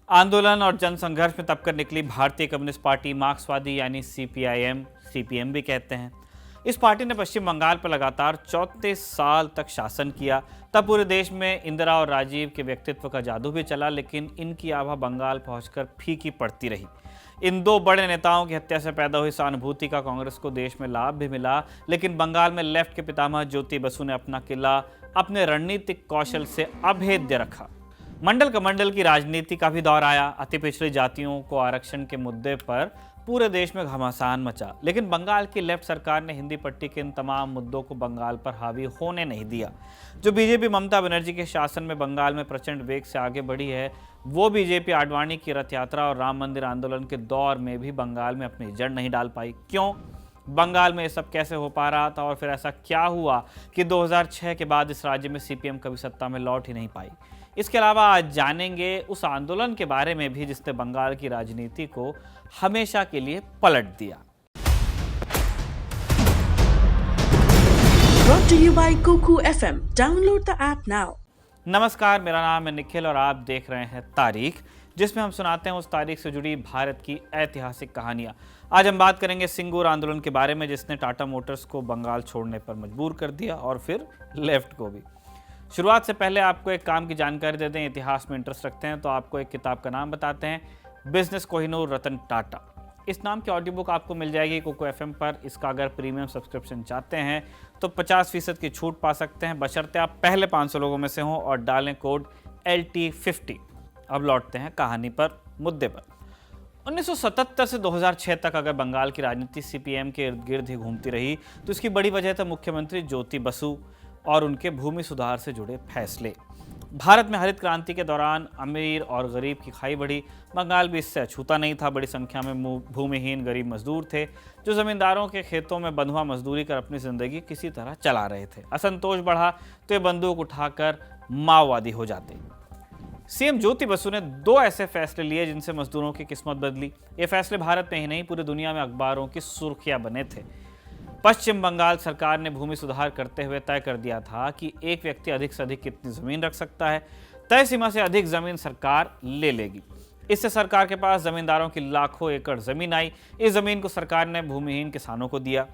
आंदोलन और जनसंघर्ष में तबकर निकली भारतीय कम्युनिस्ट पार्टी मार्क्सवादी यानी सीपीआईएम, सीपीएम भी कहते हैं। इस पार्टी ने पश्चिम बंगाल पर लगातार 34 साल तक शासन किया। तब पूरे देश में इंदिरा और राजीव के व्यक्तित्व का जादू भी चला, लेकिन इनकी आभा बंगाल पहुंचकर फीकी पड़ती रही। इन दो बड़े नेताओं की हत्या से पैदा हुई सहानुभूति का कांग्रेस को देश में लाभ भी मिला, लेकिन बंगाल में लेफ्ट के पितामह ज्योति बसु ने अपना किला अपने रणनीतिक कौशल से अभेद्य रखा। मंडल कमंडल की राजनीति का भी दौर आया। अति पिछड़ी जातियों को आरक्षण के मुद्दे पर पूरे देश में घमासान मचा, लेकिन बंगाल की लेफ्ट सरकार ने हिंदी पट्टी के इन तमाम मुद्दों को बंगाल पर हावी होने नहीं दिया। जो बीजेपी ममता बनर्जी के शासन में बंगाल में प्रचंड वेग से आगे बढ़ी है, वो बीजेपी आडवाणी की रथ यात्रा और राम मंदिर आंदोलन के दौर में भी बंगाल में अपनी जड़ नहीं डाल पाई। क्यों? बंगाल में ये सब कैसे हो पा रहा था और फिर ऐसा क्या हुआ कि 2006 के बाद इस राज्य में सीपीएम कभी सत्ता में लौट ही नहीं पाई? इसके अलावा आज जानेंगे उस आंदोलन के बारे में भी जिसने बंगाल की राजनीति को हमेशा के लिए पलट दिया। Brought to you by Kuku FM. Download the app now. नमस्कार, मेरा नाम है निखिल और आप देख रहे हैं तारीख, जिसमें हम सुनाते हैं उस तारीख से जुड़ी भारत की ऐतिहासिक कहानियां। आज हम बात करेंगे सिंगूर आंदोलन के बारे में, जिसने टाटा मोटर्स को बंगाल छोड़ने पर मजबूर कर दिया और फिर लेफ्ट को भी। शुरुआत से पहले आपको एक काम की जानकारी दे दें। इतिहास में इंटरेस्ट रखते हैं तो आपको एक किताब का नाम बताते हैं, बिजनेस कोहिनूर रतन टाटा। इस नाम की ऑडियो बुक आपको मिल जाएगी कोको एफएम पर। इसका अगर प्रीमियम सब्सक्रिप्शन चाहते हैं तो 50% की छूट पा सकते हैं, बशर्ते आप पहले 500 लोगों में से हों और डालें कोड LT50। अब लौटते हैं कहानी पर, मुद्दे पर। 1977 से 2006 तक अगर बंगाल की राजनीति सीपीएम के इर्द गिर्द ही घूमती रही तो इसकी बड़ी वजह था मुख्यमंत्री ज्योति बसु और उनके भूमि सुधार से जुड़े फैसले। भारत में हरित क्रांति के दौरान अमीर और गरीब की खाई बढ़ी। बंगाल भी इससे अछूता नहीं था। बड़ी संख्या में भूमिहीन गरीब मजदूर थे जो जमींदारों के खेतों में बंधुआ मजदूरी कर अपनी जिंदगी किसी तरह चला रहे थे। असंतोष बढ़ा तो ये बंदूक उठाकर माओवादी हो जाते। सीएम ज्योति बसु ने 2 ऐसे फैसले लिए जिनसे मजदूरों की किस्मत बदली। ये फैसले भारत में ही नहीं पूरी दुनिया में अखबारों की सुर्खियां बने थे। पश्चिम बंगाल सरकार ने भूमि सुधार करते हुए तय कर दिया था कि एक व्यक्ति अधिक से अधिक कितनी जमीन रख सकता है। तय सीमा से अधिक जमीन सरकार ले लेगी। इससे सरकार के पास जमींदारों की लाखों एकड़ जमीन आई। इस जमीन को सरकार ने भूमिहीन किसानों को दिया।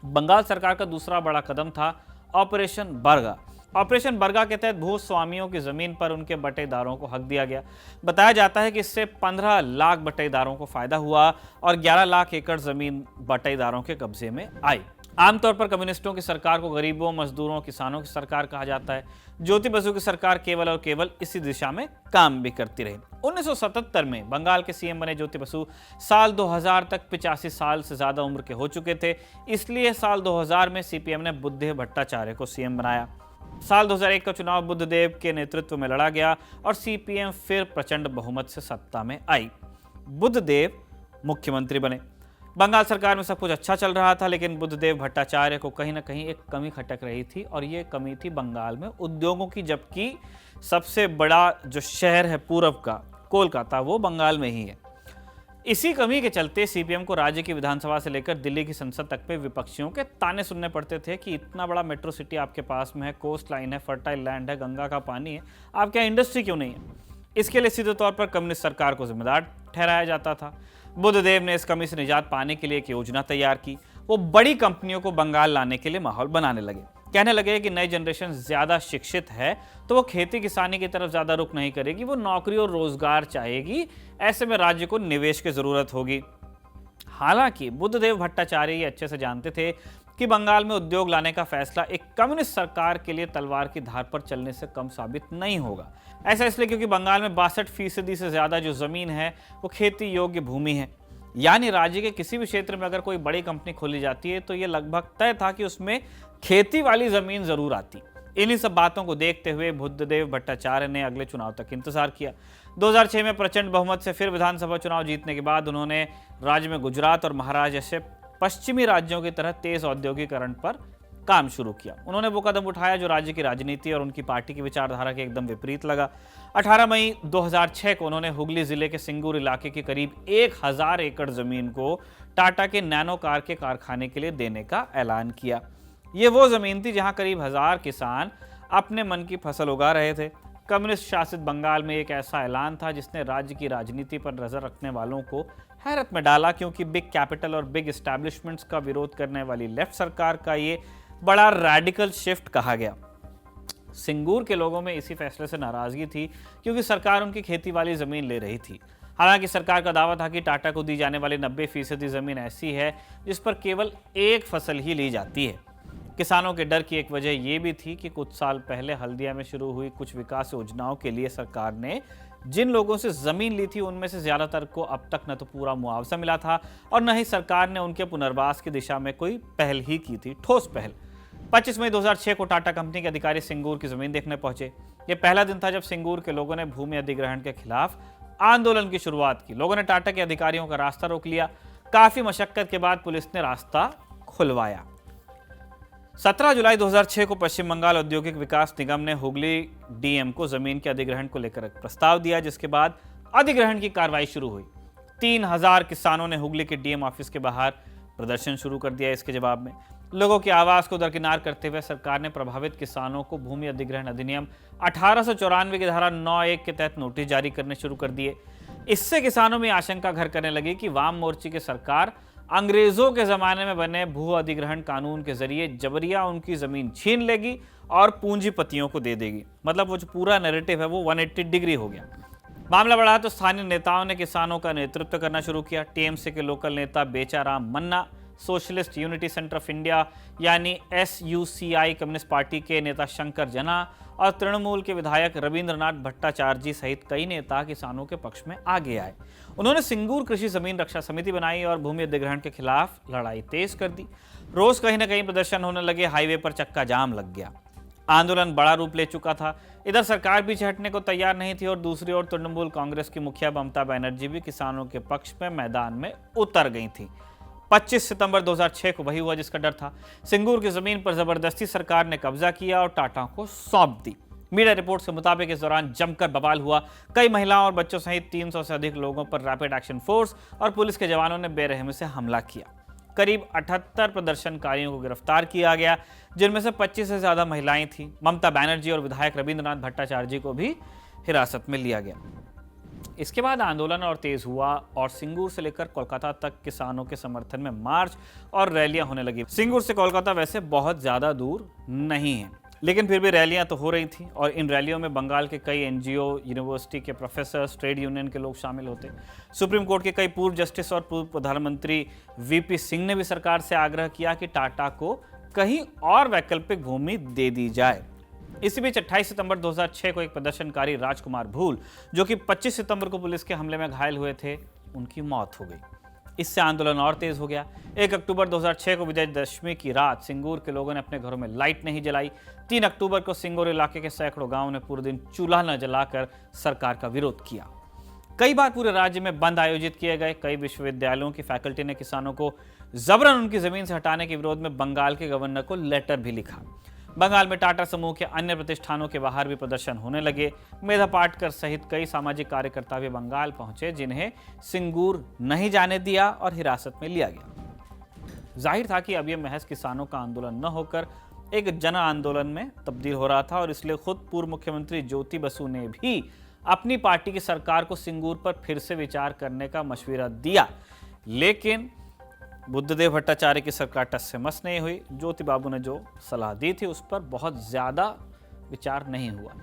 बंगाल सरकार का दूसरा बड़ा कदम था ऑपरेशन बरगा। ऑपरेशन बरगा के तहत भूस्वामियों की जमीन पर उनके बटेदारों को हक दिया गया। बताया जाता है कि इससे 15 लाख बटेदारों को फायदा हुआ और 11 लाख एकड़ जमीन बटेदारों के कब्जे में आई। आमतौर पर कम्युनिस्टों की सरकार को गरीबों, मजदूरों, किसानों की सरकार कहा जाता है। ज्योति बसु की सरकार केवल और केवल इसी दिशा में काम भी करती रही। 1977 में बंगाल के सीएम बने ज्योति बसु साल 2000 तक 85 साल से ज्यादा उम्र के हो चुके थे। इसलिए साल 2000 में सीपीएम ने बुद्धदेव भट्टाचार्य को सीएम बनाया। साल 2001 का चुनाव बुद्धदेव के नेतृत्व में लड़ा गया और सीपीएम फिर प्रचंड बहुमत से सत्ता में आई। बुद्धदेव मुख्यमंत्री बने। बंगाल सरकार में सब कुछ अच्छा चल रहा था, लेकिन बुद्धदेव भट्टाचार्य को कहीं ना कहीं एक कमी खटक रही थी और ये कमी थी बंगाल में उद्योगों की। जबकि सबसे बड़ा जो शहर है पूरब का, कोलकाता, वो बंगाल में ही है। इसी कमी के चलते सीपीएम को राज्य की विधानसभा से लेकर दिल्ली की संसद तक पे विपक्षियों के ताने सुनने पड़ते थे कि इतना बड़ा मेट्रो सिटी आपके पास में है, कोस्ट लाइन है, फर्टाइल लैंड है, गंगा का पानी है, आपके यहाँ इंडस्ट्री क्यों नहीं है? इसके लिए सीधे तौर पर कम्युनिस्ट सरकार को जिम्मेदार ठहराया जाता था। बुद्धदेव ने इस कमी से निजात पाने के लिए एक योजना तैयार की। वो बड़ी कंपनियों को बंगाल लाने के लिए माहौल बनाने लगे। कहने लगे कि नई जनरेशन ज्यादा शिक्षित है तो वो खेती किसानी की तरफ ज्यादा रुख नहीं करेगी, वो नौकरी और रोजगार चाहेगी। ऐसे में राज्य को निवेश की जरूरत होगी। हालांकि बुद्धदेव भट्टाचार्य ये अच्छे से जानते थे कि बंगाल में उद्योग लाने का फैसला एक कम्युनिस्ट सरकार के लिए तलवार की धार पर चलने से कम साबित नहीं होगा। ऐसा इसलिए क्योंकि बंगाल में 62% से ज्यादा जो जमीन है वो खेती योग्य भूमि है। यानी राज्य के किसी भी क्षेत्र में अगर कोई बड़ी कंपनी खोली जाती है तो ये लगभग तय था कि उसमें खेती वाली जमीन जरूर आती। इन्हीं सब बातों को देखते हुए बुद्धदेव भट्टाचार्य ने अगले चुनाव तक इंतजार किया। 2006 में प्रचंड बहुमत से फिर विधानसभा चुनाव जीतने के बाद उन्होंने राज्य में गुजरात और महाराष्ट्र जैसे पश्चिमी राज्यों की तरह तेज औद्योगिकरण पर काम शुरू किया। उन्होंने वो कदम उठाया जो राज्य की राजनीति और उनकी पार्टी की विचारधारा के एकदम विपरीत लगा। 18 मई 2006 को उन्होंने हुगली जिले के सिंगूर इलाके की करीब 1000 एकड़ जमीन को टाटा के नैनो कार के कारखाने के लिए देने का ऐलान किया। ये वो जमीन थी जहां करीब 1000 किसान अपने मन की फसल उगा रहे थे। कम्युनिस्ट शासित बंगाल में एक ऐसा ऐलान था जिसने राज्य की राजनीति पर नजर रखने वालों को हैरत में डाला, क्योंकि बिग कैपिटल और बिग एस्टैब्लिशमेंट्स का विरोध करने वाली लेफ्ट सरकार का ये बड़ा रैडिकल शिफ्ट कहा गया। सिंगूर के लोगों में इसी फैसले से नाराजगी थी, क्योंकि सरकार उनकी खेती वाली जमीन ले रही थी। हालांकि सरकार का दावा था कि टाटा को दी जाने वाली 90% जमीन ऐसी है जिस पर केवल एक फसल ही ली जाती है। किसानों के डर की एक वजह यह भी थी कि कुछ साल पहले हल्दिया में शुरू हुई कुछ विकास योजनाओं के लिए सरकार ने जिन लोगों से जमीन ली थी उनमें से ज्यादातर को अब तक न तो पूरा मुआवजा मिला था और न ही सरकार ने उनके पुनर्वास की दिशा में कोई पहल ही की थी, ठोस पहल। 25 मई 2006 को टाटा कंपनी के अधिकारी सिंगूर की जमीन देखने पहुंचे। यह पहला दिन था जब सिंगूर के लोगों ने भूमि अधिग्रहण के खिलाफ आंदोलन की शुरुआत की। लोगों ने टाटा के अधिकारियों का रास्ता रोक लिया। काफी मशक्कत के बाद पुलिस ने रास्ता खुलवाया। 17 जुलाई 2006 को पश्चिम बंगाल औद्योगिक विकास निगम ने हुगली डीएम को जमीन के अधिग्रहण को लेकर एक प्रस्ताव दिया, जिसके बाद अधिग्रहण की कार्रवाई शुरू हुई। 3000 किसानों ने हुगली के डीएम ऑफिस के बाहर प्रदर्शन शुरू कर दिया। इसके जवाब में लोगों की आवाज को दरकिनार करते हुए सरकार ने प्रभावित किसानों को भूमि अधिग्रहण अधिनियम 1894 की धारा 9(1) के तहत नोटिस जारी करने शुरू कर दिए। इससे किसानों में आशंका घर करने लगी कि वाम मोर्चे की सरकार अंग्रेजों के जमाने में बने भू अधिग्रहण कानून के जरिए जबरिया उनकी जमीन छीन लेगी और पूंजीपतियों को दे देगी। मतलब वो जो पूरा नैरेटिव है वो 180 डिग्री हो गया। मामला बढ़ा तो स्थानीय नेताओं ने किसानों का नेतृत्व करना शुरू किया। टीएमसी के लोकल नेता Becharam Manna, socialist unity centre of India यानी SUCI कम्युनिस्ट पार्टी के नेता शंकर जना और तृणमूल के विधायक रविंद्रनाथ भट्टाचार्य सहित कई नेता किसानों के पक्ष में आगे आए। उन्होंने सिंगूर कृषि जमीन रक्षा समिति बनाई और भूमि अधिग्रहण के खिलाफ लड़ाई तेज कर दी। रोज कहीं ना कहीं प्रदर्शन होने लगे, हाईवे पर चक्का जाम लग गया। आंदोलन बड़ा रूप ले चुका था। इधर सरकार भी हटने को तैयार नहीं थी और दूसरी ओर तृणमूल कांग्रेस की मुखिया ममता बनर्जी भी किसानों के पक्ष में मैदान में उतर गई थी। 25 सितंबर 2006 को वही हुआ जिसका डर था। सिंगूर की जमीन पर जबरदस्ती सरकार ने कब्जा किया और टाटा को सौंप दी। मीडिया रिपोर्ट्स के मुताबिक इस दौरान जमकर बवाल हुआ। कई महिलाओं और बच्चों सहित 300 से अधिक लोगों पर रैपिड एक्शन फोर्स और पुलिस के जवानों ने बेरहमी से हमला किया। करीब 78 प्रदर्शनकारियों को गिरफ्तार किया गया, जिनमें से 25 से ज्यादा महिलाएं थीं। ममता बनर्जी और विधायक रविंद्रनाथ भट्टाचार्य को भी हिरासत में लिया गया। इसके बाद आंदोलन और तेज हुआ और सिंगूर से लेकर कोलकाता तक किसानों के समर्थन में मार्च और रैलियां होने लगी। सिंगूर से कोलकाता वैसे बहुत ज्यादा दूर नहीं है, लेकिन फिर भी रैलियां तो हो रही थी और इन रैलियों में बंगाल के कई एनजीओ, यूनिवर्सिटी के प्रोफेसर्स, ट्रेड यूनियन के लोग शामिल होते। सुप्रीम कोर्ट के कई पूर्व जस्टिस और पूर्व प्रधानमंत्री वीपी सिंह ने भी सरकार से आग्रह किया कि टाटा को कहीं और वैकल्पिक भूमि दे दी जाए। इसी बीच 28 सितंबर 2006 को एक प्रदर्शनकारी राजकुमार भूल, जो कि 25 सितंबर को पुलिस के हमले में घायल हुए थे, उनकी मौत हो गई। इससे आंदोलन और तेज हो गया। 1 अक्टूबर 2006 को विजयदशमी की रात सिंगूर के लोगों ने अपने घरों में लाइट नहीं जलाई। 3 अक्टूबर को सिंगूर इलाके के सैकड़ों गांवों ने पूरे दिन चूल्हा न जलाकर सरकार का विरोध किया। कई बार पूरे राज्य में बंद आयोजित किए गए। कई विश्वविद्यालयों की फैकल्टी ने किसानों को जबरन उनकी जमीन से हटाने के विरोध में बंगाल के गवर्नर को लेटर भी लिखा। बंगाल में टाटा समूह के अन्य प्रतिष्ठानों के बाहर भी प्रदर्शन होने लगे। मेधा पाटकर सहित कई सामाजिक कार्यकर्ता भी बंगाल पहुंचे, जिन्हें सिंगूर नहीं जाने दिया और हिरासत में लिया गया। जाहिर था कि अब यह महज किसानों का आंदोलन न होकर एक जन आंदोलन में तब्दील हो रहा था और इसलिए खुद पूर्व मुख्यमंत्री ज्योति बसु ने भी अपनी पार्टी की सरकार को सिंगूर पर फिर से विचार करने का मशवरा दिया। लेकिन बुद्धदेव भट्टाचार्य की सरकार टस से मस नहीं हुई। ज्योति बाबू ने जो सलाह दी थी उस पर बहुत ज्यादा विचार नहीं हुआ।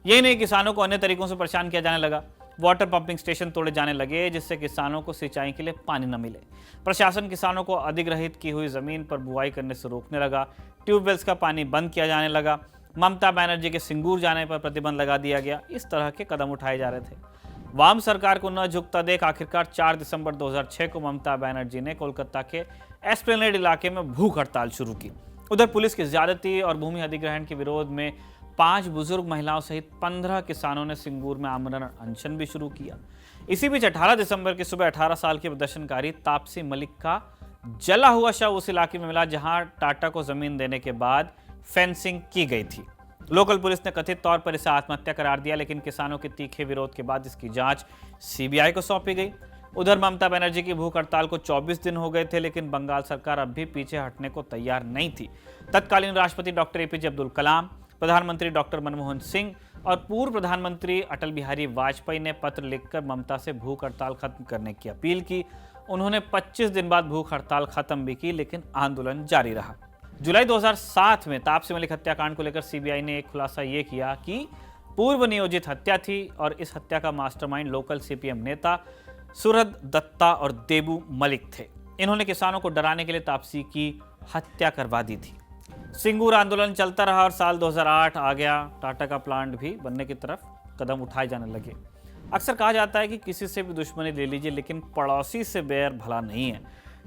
यही नहीं, किसानों को अन्य तरीकों से परेशान किया जाने लगा। वाटर पंपिंग स्टेशन तोड़े जाने लगे, जिससे किसानों को सिंचाई के लिए पानी न मिले। प्रशासन किसानों को अधिग्रहित की हुई जमीन पर बुआई करने से रोकने लगा। ट्यूबवेल्स का पानी बंद किया जाने लगा। ममता बनर्जी के सिंगूर जाने पर प्रतिबंध लगा दिया गया। इस तरह के कदम उठाए जा रहे थे। वाम सरकार को न झुकता देख आखिरकार 4 दिसंबर 2006 को ममता बनर्जी ने कोलकाता के एस्प्लेनेड इलाके में भूख हड़ताल शुरू की। उधर पुलिस की ज्यादती और भूमि अधिग्रहण के विरोध में 5 बुजुर्ग महिलाओं सहित 15 किसानों ने सिंगूर में आमरण अनशन भी शुरू किया। इसी बीच 18 दिसंबर की सुबह 18 साल की प्रदर्शनकारी तापसी मलिक का जला हुआ शव उस इलाके में मिला जहां टाटा को जमीन देने के बाद फेंसिंग की गई थी। लोकल पुलिस ने कथित तौर पर इसे आत्महत्या करार दिया, लेकिन किसानों के तीखे विरोध के बाद इसकी जांच सीबीआई को सौंपी गई। उधर ममता बनर्जी की भूख हड़ताल को 24 दिन हो गए थे, लेकिन बंगाल सरकार अब भी पीछे हटने को तैयार नहीं थी। तत्कालीन राष्ट्रपति डॉक्टर एपीजे अब्दुल कलाम, प्रधानमंत्री डॉक्टर मनमोहन सिंह और पूर्व प्रधानमंत्री अटल बिहारी वाजपेयी ने पत्र लिखकर ममता से भूख हड़ताल खत्म करने की अपील की। उन्होंने 25 दिन बाद भूख हड़ताल खत्म भी की, लेकिन आंदोलन जारी रहा। जुलाई 2007 में तापसी मलिक हत्याकांड को लेकर सीबीआई ने एक खुलासा ये किया कि पूर्व नियोजित हत्या थी और इस हत्या का मास्टरमाइंड लोकल सीपीएम नेता सुरद दत्ता और देबू मलिक थे। इन्होंने किसानों को डराने के लिए तापसी की हत्या करवा दी थी। सिंगूर आंदोलन चलता रहा और साल 2008 आ गया। टाटा का प्लांट भी बनने की तरफ कदम उठाए जाने लगे। अक्सर कहा जाता है कि किसी से भी दुश्मनी ले लीजिए, लेकिन पड़ोसी से बैर भला नहीं है।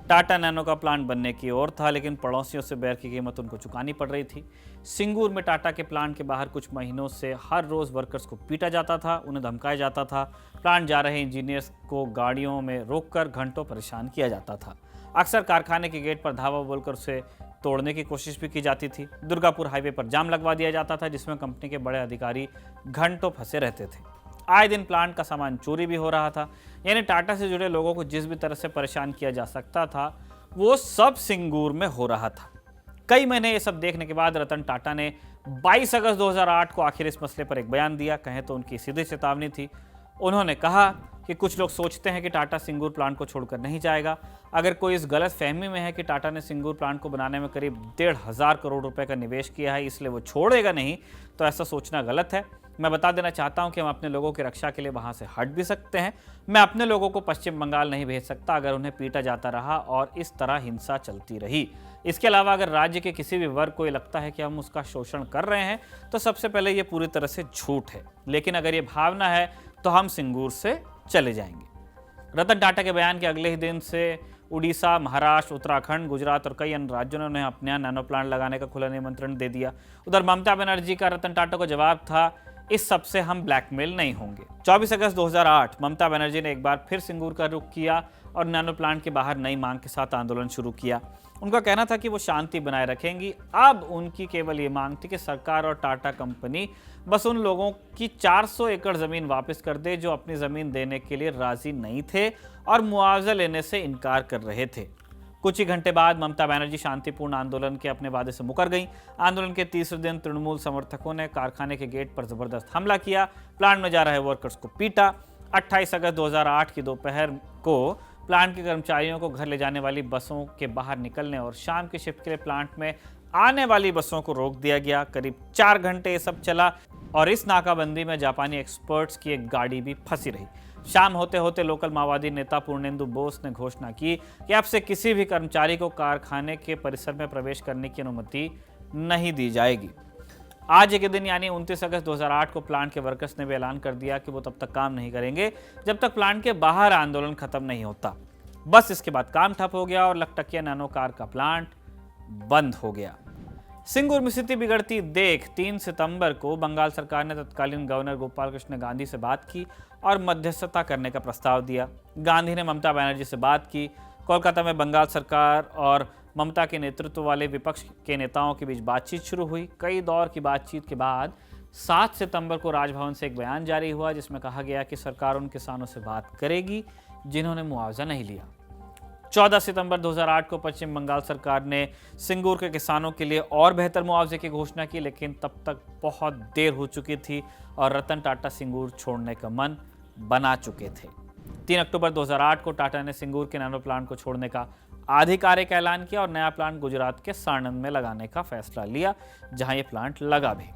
टाटा नैनो का प्लांट बनने की ओर था, लेकिन पड़ोसियों से बैर की कीमत उनको चुकानी पड़ रही थी। सिंगूर में टाटा के प्लांट के बाहर कुछ महीनों से हर रोज वर्कर्स को पीटा जाता था, उन्हें धमकाया जाता था। प्लांट जा रहे इंजीनियर्स को गाड़ियों में रोककर घंटों परेशान किया जाता था। अक्सर कारखाने के गेट पर धावा बोलकर उसे तोड़ने की कोशिश भी की जाती थी। दुर्गापुर हाईवे पर जाम लगवा दिया जाता था, जिसमें कंपनी के बड़े अधिकारी घंटों फंसे रहते थे। आए दिन प्लांट का सामान चोरी भी हो रहा था। यानी टाटा से जुड़े लोगों को जिस भी तरह से परेशान किया जा सकता था, वो सब सिंगूर में हो रहा था। कई महीने ये सब देखने के बाद रतन टाटा ने 22 अगस्त 2008 को आखिर इस मसले पर एक बयान दिया। कहें तो उनकी सीधी चेतावनी थी। उन्होंने कहा कि कुछ लोग सोचते हैं कि टाटा सिंगूर प्लांट को छोड़कर नहीं जाएगा। अगर कोई इस गलत फहमी में है कि टाटा ने सिंगूर प्लांट को बनाने में करीब 1,500 करोड़ रुपए का निवेश किया है, इसलिए वो छोड़ेगा नहीं, तो ऐसा सोचना गलत है। मैं बता देना चाहता हूं कि हम अपने लोगों की रक्षा के लिए वहां से हट भी सकते हैं। मैं अपने लोगों को पश्चिम बंगाल नहीं भेज सकता अगर उन्हें पीटा जाता रहा और इस तरह हिंसा चलती रही। इसके अलावा अगर राज्य के किसी भी वर्ग को लगता है कि हम उसका शोषण कर रहे हैं, तो सबसे पहले ये पूरी तरह से झूठ है। लेकिन अगर ये भावना है तो हम सिंगूर से चले जाएंगे। रतन टाटा के बयान के अगले ही दिन से उड़ीसा, महाराष्ट्र, उत्तराखंड, गुजरात और कई अन्य राज्यों ने उन्हें अपने यहाँ नैनो प्लांट लगाने का खुला निमंत्रण दे दिया। उधर ममता बनर्जी का रतन टाटा को जवाब था, इस सब से हम ब्लैकमेल नहीं होंगे। 24 अगस्त 2008 ममता बनर्जी ने एक बार फिर सिंगूर का रुख किया और नैनो प्लांट के बाहर नई मांग के साथ आंदोलन शुरू किया। उनका कहना था कि वो शांति बनाए रखेंगी। अब उनकी केवल ये मांग थी कि सरकार और टाटा कंपनी बस उन लोगों की 400 एकड़ जमीन वापस कर दे जो अपनी जमीन देने के लिए राजी नहीं थे और मुआवजा लेने से इनकार कर रहे थे। कुछ ही घंटे बाद ममता बनर्जी शांतिपूर्ण आंदोलन के अपने वादे से मुकर गईं। आंदोलन के तीसरे दिन तृणमूल समर्थकों ने कारखाने के गेट पर जबरदस्त हमला किया, प्लांट में जा रहे वर्कर्स को पीटा। 28 अगस्त 2008 की दोपहर को प्लांट के कर्मचारियों को घर ले जाने वाली बसों के बाहर निकलने और शाम की शिफ्ट के लिए प्लांट में आने वाली बसों को रोक दिया गया। करीब 4 घंटे ये सब चला और इस नाकाबंदी में जापानी एक्सपर्ट्स की एक गाड़ी भी फंसी रही। शाम होते होते लोकल माओवादी नेता पूर्णेंदु बोस ने घोषणा की कि अब से किसी भी कर्मचारी को कारखाने के परिसर में प्रवेश करने की अनुमति नहीं दी जाएगी। आज के दिन यानी 29 अगस्त 2008 को प्लांट के वर्कर्स ने भी ऐलान कर दिया कि वो तब तक काम नहीं करेंगे जब तक प्लांट के बाहर आंदोलन खत्म नहीं होता। बस इसके बाद काम ठप हो गया और लखटकिया नैनो कार का प्लांट बंद हो गया। सिंगूर में स्थिति बिगड़ती देख 3 सितंबर को बंगाल सरकार ने तत्कालीन गवर्नर गोपाल कृष्ण गांधी से बात की और मध्यस्थता करने का प्रस्ताव दिया। गांधी ने ममता बनर्जी से बात की। कोलकाता में बंगाल सरकार और ममता के नेतृत्व वाले विपक्ष के नेताओं के बीच बातचीत शुरू हुई। कई दौर की बातचीत के बाद 7 सितंबर को राजभवन से एक बयान जारी हुआ, जिसमें कहा गया कि सरकार उन किसानों से बात करेगी जिन्होंने मुआवजा नहीं लिया। 14 सितंबर 2008 को पश्चिम बंगाल सरकार ने सिंगूर के किसानों के लिए और बेहतर मुआवजे की घोषणा की, लेकिन तब तक बहुत देर हो चुकी थी और रतन टाटा सिंगूर छोड़ने का मन बना चुके थे। 3 अक्टूबर 2008 को टाटा ने सिंगूर के नैनो प्लांट को छोड़ने का आधिकारिक ऐलान किया और नया प्लांट गुजरात के साणंद में लगाने का फैसला लिया, जहां ये प्लांट लगा भी।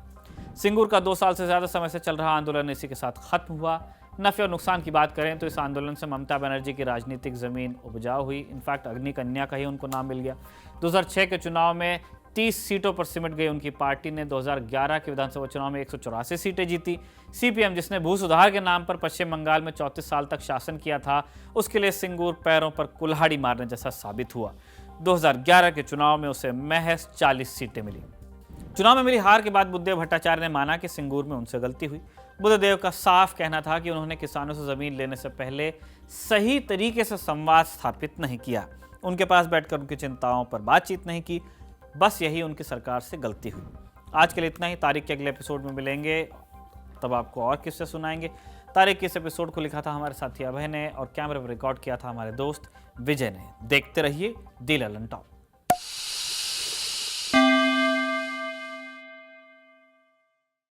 सिंगूर का 2 साल से ज्यादा समय से चल रहा आंदोलन इसी के साथ खत्म हुआ। नफे और नुकसान की बात करें तो इस आंदोलन से ममता बनर्जी की राजनीतिक जमीन उपजाऊ हुई। इनफैक्ट अग्नि कन्या का ही उनको नाम मिल गया। 2006 के चुनाव में 30 सीटों पर सिमट गई उनकी पार्टी ने 2011 के विधानसभा चुनाव में 184 सीटें जीती। सीपीएम, जिसने भू सुधार के नाम पर पश्चिम बंगाल में 34 साल तक शासन किया था, उसके लिए सिंगूर पैरों पर कुल्हाड़ी मारने जैसा साबित हुआ। 2011 के चुनाव में उसे महज 40 सीटें मिली। चुनाव में मिली हार के बाद बुद्धदेव भट्टाचार्य ने माना कि सिंगूर में उनसे गलती हुई। बुद्धदेव का साफ कहना था कि उन्होंने किसानों से जमीन लेने से पहले सही तरीके से संवाद स्थापित नहीं किया, उनके पास बैठकर उनकी चिंताओं पर बातचीत नहीं की। बस यही उनकी सरकार से गलती हुई। आज के लिए इतना ही। तारीख के अगले एपिसोड में मिलेंगे, तब आपको और किससे सुनाएंगे। तारीख के इस एपिसोड को लिखा था हमारे साथी अभय ने और कैमरे पर रिकॉर्ड किया था हमारे दोस्त विजय ने। देखते रहिए दी ललन टॉप।